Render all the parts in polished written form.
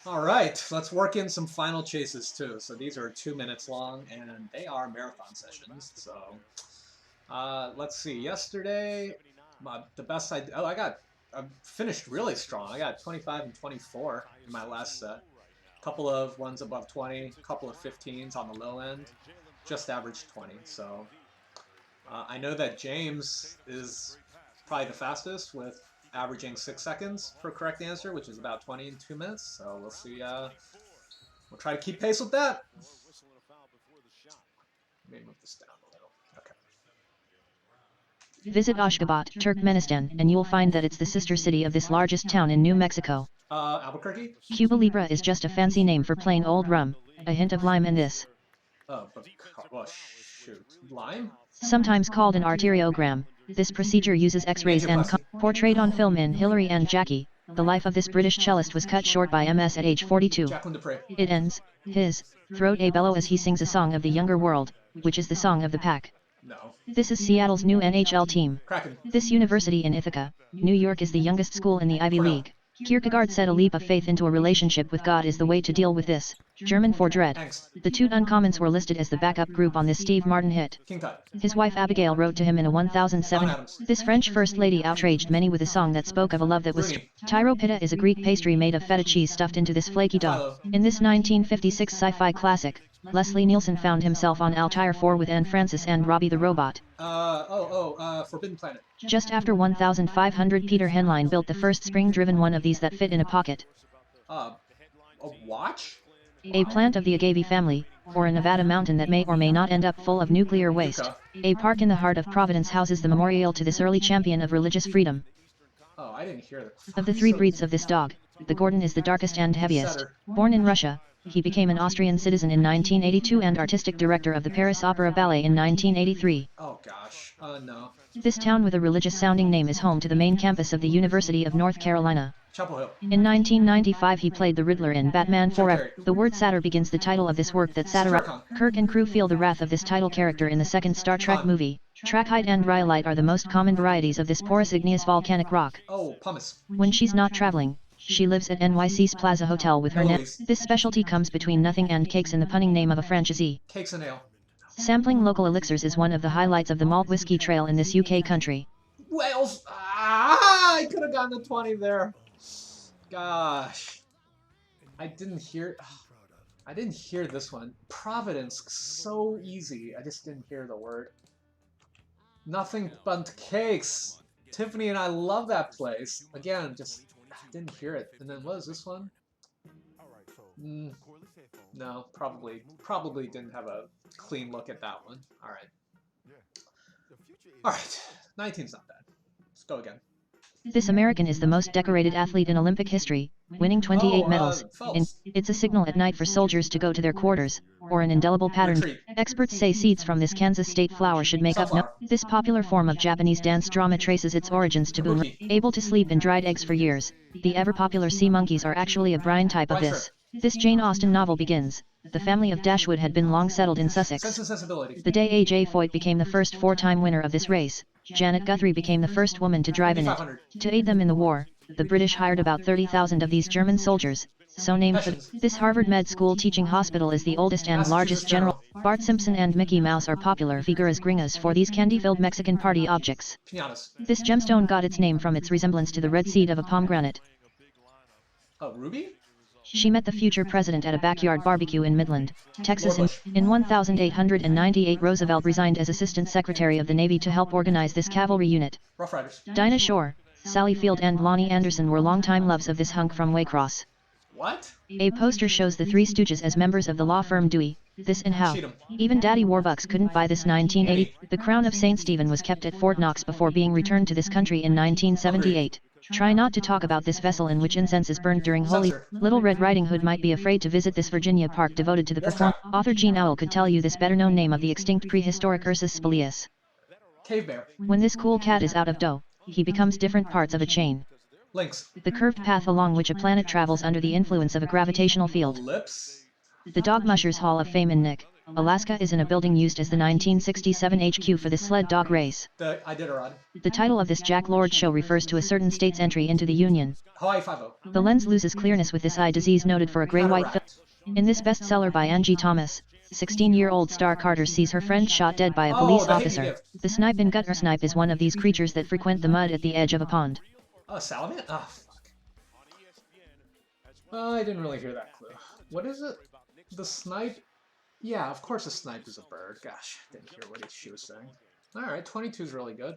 All right, let's work in some final chases too. So these are 2 minutes long, and they are marathon sessions. So let's see. Yesterday, the best I finished really strong. I got 25 and 24 in my last set. Couple of ones above 20, couple of 15s on the low end, just averaged 20. So I know that James is probably the fastest with averaging 6 seconds for a correct answer, which is about 20 in 2 minutes. So we'll see. We'll try to keep pace with that. Let me move this down a little. Okay. Visit Ashgabat, Turkmenistan, and you'll find that it's the sister city of this largest town in New Mexico. Albuquerque? Cuba Libre is just a fancy name for plain old rum, a hint of lime in this. Oh, but, well, shoot. Lime? Sometimes called an arteriogram, this procedure uses X-rays and portrayed on film in Hillary and Jackie. The life of this British cellist was cut short by MS at age 42. It ends, his throat a bellow as he sings a song of the younger world, which is the song of the pack. No. This is Seattle's new NHL team. Kraken. This university in Ithaca, New York is the youngest school in the Ivy League. Kierkegaard said a leap of faith into a relationship with God is the way to deal with this. German for dread. The Toot Uncommons were listed as the backup group on this Steve Martin hit. His wife Abigail wrote to him in a 1007. This French first lady outraged many with a song that spoke of a love that was Tyro Pita is a Greek pastry made of feta cheese stuffed into this flaky dough. In this 1956 sci-fi classic, Leslie Nielsen found himself on Altair 4 with Anne Francis and Robbie the Robot. Forbidden Planet. Just after 1500 Peter Henline built the first spring-driven one of these that fit in a pocket. A watch? A plant of the agave family, or a Nevada mountain that may or may not end up full of nuclear waste. A park in the heart of Providence houses the memorial to this early champion of religious freedom. Oh, I didn't hear that. Of the 3 breeds of this dog, the Gordon is the darkest and heaviest. Born in Russia, he became an Austrian citizen in 1982 and artistic director of the Paris Opera Ballet in 1983. Oh gosh, no. This town with a religious-sounding name is home to the main campus of the University of North Carolina. Chapel Hill. In 1995 he played the Riddler in Batman Forever. The word satyr begins the title of this work that satirizes. Kirk and crew feel the wrath of this title character in the second Star Trek movie. Trachyte and rhyolite are the most common varieties of this porous igneous volcanic rock. Oh, pumice. When she's not traveling, she lives at NYC's Plaza Hotel with her net. This specialty comes between nothing and cakes in the punning name of a franchisee. Cakes and ale. Sampling local elixirs is one of the highlights of the malt whiskey trail in this UK country. Wales! I could have gotten a 20 there. Gosh. I didn't hear this one. Providence, so easy. I just didn't hear the word. Nothing but cakes. Tiffany and I love that place. Again, just didn't hear it. And then what is this one? No, probably didn't have a clean look at that one. All right, 19's not bad. Let's go again. This American is the most decorated athlete in Olympic history, winning 28 medals. It's a signal at night for soldiers to go to their quarters, or an indelible pattern. Experts say seeds from this Kansas state flower should make up. This popular form of Japanese dance drama traces its origins to Boon. Able to sleep in dried eggs for years, the ever-popular sea monkeys are actually a brine type of this. This Jane Austen novel begins. The family of Dashwood had been long settled in Sussex. The day A.J. Foyt became the first 4-time winner of this race, Janet Guthrie became the first woman to drive in it. To aid them in the war, the British hired about 30,000 of these German soldiers, so named for this Harvard Med School teaching hospital is the oldest and largest general. Bart Simpson and Mickey Mouse are popular figuras gringas for these candy-filled Mexican party objects. This gemstone got its name from its resemblance to the red seed of a pomegranate. Ruby? She met the future president at a backyard barbecue in Midland, Texas. In 1898 Roosevelt resigned as Assistant Secretary of the Navy to help organize this cavalry unit. Rough Riders. Dinah Shore, Sally Field and Lonnie Anderson were longtime loves of this hunk from Waycross. What? A poster shows the Three Stooges as members of the law firm Dewey, this and how. Even Daddy Warbucks couldn't buy this 1980. The crown of St. Stephen was kept at Fort Knox before being returned to this country in 1978. Try not to talk about this vessel in which incense is burned during Holy. Little Red Riding Hood might be afraid to visit this Virginia park devoted to the performance. Author Gene Owell could tell you this better-known name of the extinct prehistoric Ursus spolius. Cave bear. When this cool cat is out of dough, he becomes different parts of a chain. Lynx. The curved path along which a planet travels under the influence of a gravitational field. Lips. The Dog Mushers Hall of Fame in Nick, Alaska is in a building used as the 1967 HQ for the sled dog race. I did, Rod. The title of this Jack Lord show refers to a certain state's entry into the Union. Hawaii Five-0. The lens loses clearness with this eye disease noted for a gray-white film. In this bestseller by Angie Thomas, 16-year-old Star Carter sees her friend shot dead by a police officer. The snipe in gutter snipe is one of these creatures that frequent the mud at the edge of a pond. Oh, salamander? Oh, fuck. I didn't really hear that clue. What is it? The snipe? Yeah, of course a snipe is a bird. Gosh, didn't hear what she was saying. Alright, 22 is really good.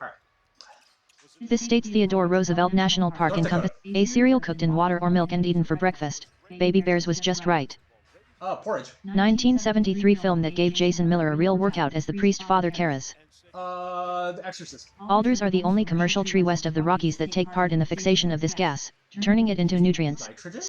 Alright. This state's Theodore Roosevelt National Park encompasses a cereal cooked in water or milk and eaten for breakfast. Baby Bears was just right. Porridge. 1973 film that gave Jason Miller a real workout as the priest Father Karras. The Exorcist. Alders are the only commercial tree west of the Rockies that take part in the fixation of this gas, turning it into nutrients. Nitrogen?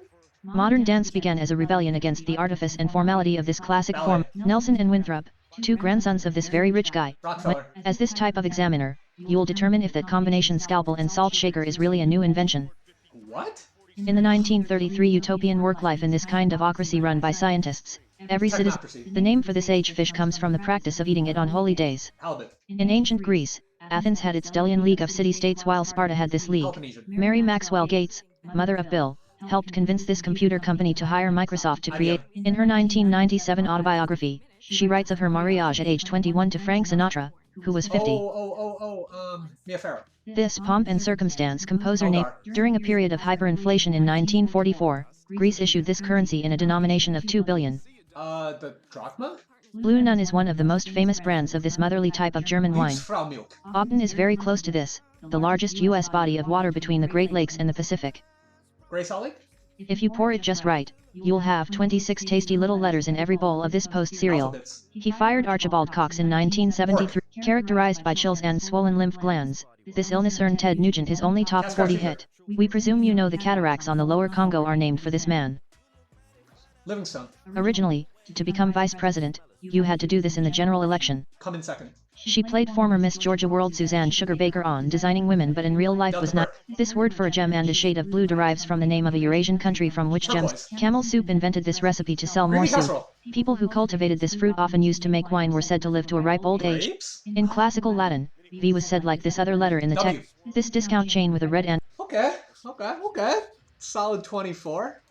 Modern dance began as a rebellion against the artifice and formality of this classic form. Nelson and Winthrop, two grandsons of this very rich guy. Rockefeller. As this type of examiner, you'll determine if that combination scalpel and salt shaker is really a new invention. What? In the 1933 utopian work life in this kind of ocracy run by scientists, every citizen. The name for this age fish comes from the practice of eating it on holy days. Halibut. In ancient Greece, Athens had its Delian League of city-states while Sparta had this league. Mary Maxwell Gates, mother of Bill, helped convince this computer company to hire Microsoft to create. In her 1997 autobiography, she writes of her marriage at age 21 to Frank Sinatra, who was 50. Mia Farrow. This pomp and circumstance composer named. During a period of hyperinflation in 1944, Greece issued this currency in a denomination of 2 billion. The drachma? Blue Nun is one of the most famous brands of this motherly type of German wine. Ogden is very close to this, the largest U.S. body of water between the Great Lakes and the Pacific. Grey Salt Lake? If you pour it just right, you'll have 26 tasty little letters in every bowl of this post cereal. He fired Archibald Cox in 1973, characterized by chills and swollen lymph glands. This illness earned Ted Nugent his only top 40 hit. We presume you know the cataracts on the lower Congo are named for this man. Livingstone. Originally, to become vice president, you had to do this in the general election. Come in second. She played former Miss Georgia World Suzanne Sugar Baker on Designing Women, but in real life was not. This word for a gem and a shade of blue derives from the name of a Eurasian country from which gems. Camel Soup invented this recipe to sell more soup. People who cultivated this fruit often used to make wine were said to live to a ripe old age. In classical Latin, V was said like this other letter in the text. This discount chain with a red end. Okay. Solid 24.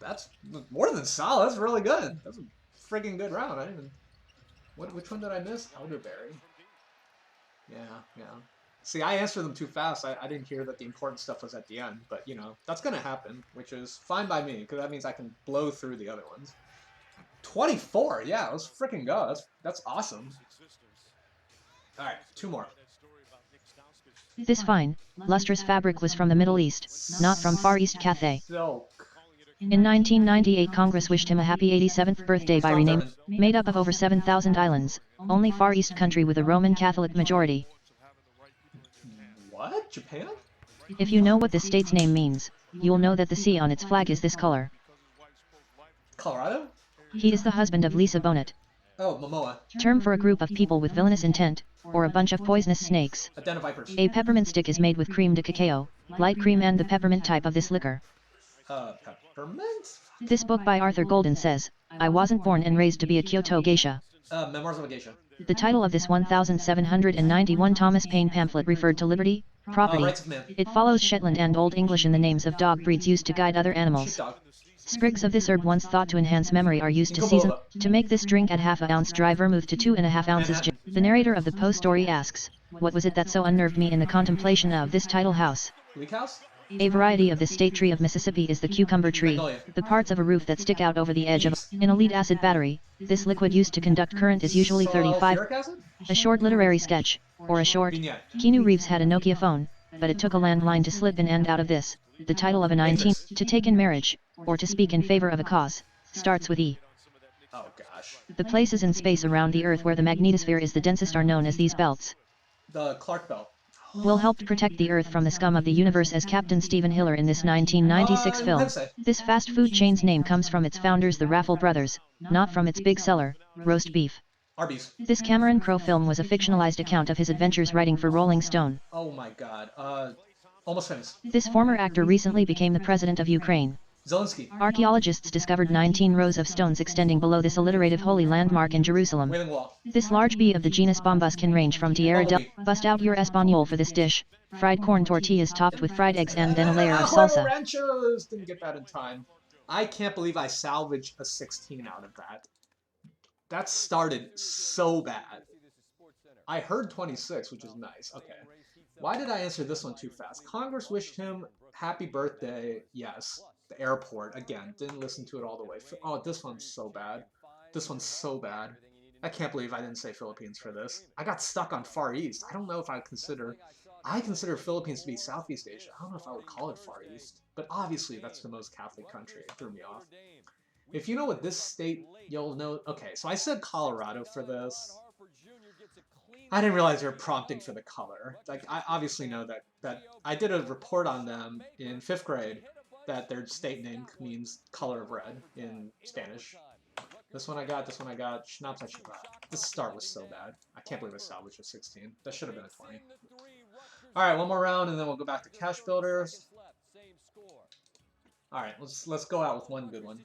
That's more than solid. That's really good. That's a friggin' good round. I didn't even... Which one did I miss? Elderberry. Yeah. See, I answered them too fast. I didn't hear that the important stuff was at the end. But, you know, that's going to happen, which is fine by me, because that means I can blow through the other ones. 24! Yeah, let's freaking go. That's awesome. Alright, two more. This fine, lustrous fabric was from the Middle East, not from Far East Cathay. Silk. In 1998 Congress wished him a happy 87th birthday by renaming, made up of over 7,000 islands, only Far East country with a Roman Catholic majority. What? Japan? If you know what this state's name means, you'll know that the sea on its flag is this color. Colorado? He is the husband of Lisa Bonet. Oh, Momoa. Term for a group of people with villainous intent, or a bunch of poisonous snakes. A den of vipers. A peppermint stick is made with creme de cacao, light cream and the peppermint type of this liquor. Peppermint? This book by Arthur Golden says, I wasn't born and raised to be a Kyoto geisha. Memoirs of a Geisha. The title of this 1791 Thomas Paine pamphlet referred to liberty, property. Rights of Man. It follows Shetland and Old English in the names of dog breeds used to guide other animals. Sheepdog. Sprigs of this herb once thought to enhance memory are used to season. To make this drink add half an ounce dry vermouth to 2.5 ounces gin. The narrator of the Poe story asks, what was it that so unnerved me in the contemplation of this tidal house? Bleak House? A variety of the state tree of Mississippi is the cucumber tree, the parts of a roof that stick out over the edge of in a lead acid battery. This liquid used to conduct current is usually 35. A short literary sketch, or a short. Keanu Reeves had a Nokia phone, but it took a landline to slip in and out of this. The title of a 19 to take in marriage, or to speak in favor of a cause, starts with E. Oh gosh. The places in space around the Earth where the magnetosphere is the densest are known as these belts. The Clark Belt. Will help protect the Earth from the scum of the universe as Captain Stephen Hiller in this 1996 film. This fast food chain's name comes from its founders, the Raffle brothers, not from its big seller, roast beef. Arby's. This Cameron Crowe film was a fictionalized account of his adventures writing for Rolling Stone. Oh my god. Almost Famous. This former actor recently became the president of Ukraine. Zelensky. Archaeologists discovered 19 rows of stones extending below this alliterative holy landmark in Jerusalem. Wailing Wall. This large bee of the genus Bombus can range from Tierra del... Bust out your español for this dish. Fried corn tortillas topped with fried eggs and then a layer of salsa. Ranchos! Didn't get that in time. I can't believe I salvaged a 16 out of that. That started so bad. I heard 26, which is nice. Okay. Why did I answer this one too fast? Congress wished him happy birthday. Yes. The airport. Again, didn't listen to it all the way. Oh, this one's so bad. This one's so bad. I can't believe I didn't say Philippines for this. I got stuck on Far East. I don't know if I consider Philippines to be Southeast Asia. I don't know if I would call it Far East. But obviously, that's the most Catholic country. It threw me off. If you know what this state, you'll know... Okay, so I said Colorado for this. I didn't realize they were prompting for the color. Like, I obviously know that I did a report on them in 5th grade that their state name means color of red in Spanish. This one I got, Schnapps I should got. This start was so bad. I can't believe I salvaged a 16. That should have been a 20. Alright, one more round and then we'll go back to Cash Builders. Alright, let's go out with one good one.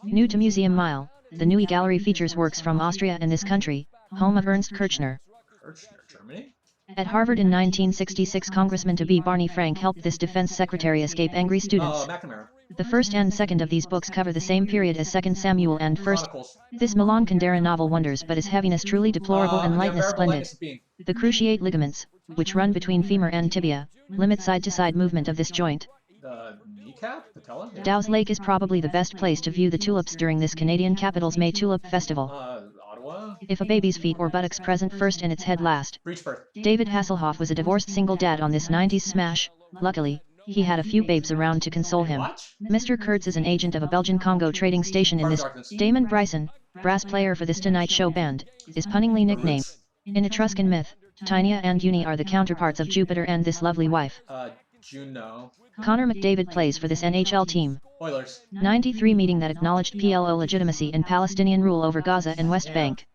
New to Museum Mile, the Neue Gallery features works from Austria and this country, home of Ernst Kirchner. Kirchner, Germany? At Harvard in 1966, Congressman-to-be Barney Frank helped this defense secretary escape angry students. Oh, McNamara. The first and second of these books cover the same period as 2 Samuel and 1. This Milan Kundera novel wonders, but his heaviness truly deplorable and lightness splendid. The cruciate ligaments, which run between femur and tibia, limit side-to-side movement of this joint. The kneecap? Patella? Yeah. Dow's Lake is probably the best place to view the tulips during this Canadian capital's May Tulip Festival. Ottawa? If a baby's feet or buttocks present first and its head last. Breech birth. David Hasselhoff was a divorced single dad on this 90s smash. Luckily, he had a few babes around to console him. What? Mr. Kurtz is an agent of a Belgian Congo trading station in this. Damon Bryson, brass player for this Tonight Show band, is punningly nicknamed. In Etruscan myth, Tynia and Uni are the counterparts of Jupiter and this lovely wife. Juno. Connor McDavid plays for this NHL team. Oilers. 93 meeting that acknowledged PLO legitimacy and Palestinian rule over Gaza and West Bank.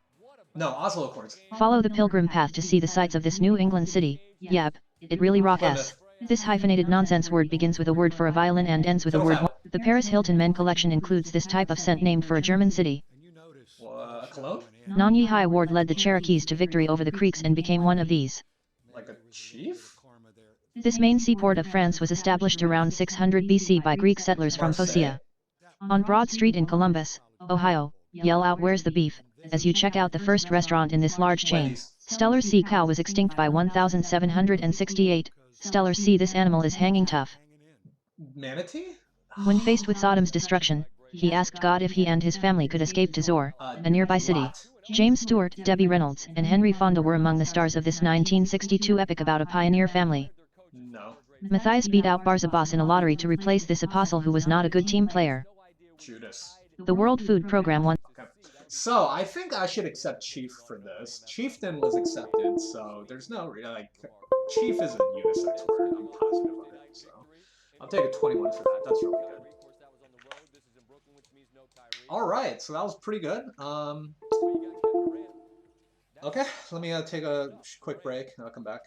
No, Oslo Accords. Follow the pilgrim path to see the sights of this New England city. Yep, it really rocks. This hyphenated nonsense word begins with a word for a violin and ends with a word. The Paris Hilton Men collection includes this type of scent named for a German city. Cologne? Nanyi Award led the Cherokees to victory over the Creeks and became one of these. Like a chief? This main seaport of France was established around 600 BC by Greek settlers from Phocaea. On Broad Street in Columbus, Ohio, yell out "Where's the beef?" as you check out the first restaurant in this large chain. Steller's sea cow was extinct by 1768. Steller's sea, this animal is hanging tough. Manatee? When faced with Sodom's destruction, he asked God if he and his family could escape to Zor, a nearby city. What? James Stewart, Debbie Reynolds, and Henry Fonda were among the stars of this 1962 epic about a pioneer family. No. Matthias beat out Barzabas in a lottery to replace this apostle who was not a good team player. Judas. The World Food Program won. Okay. So, I think I should accept Chief for this. Chieftain was accepted, so there's no, like, Chief is a unisex word, I'm positive of it, so. I'll take a 21 for that, that's really good. Alright, so that was pretty good. Okay, let me take a quick break, and I'll come back.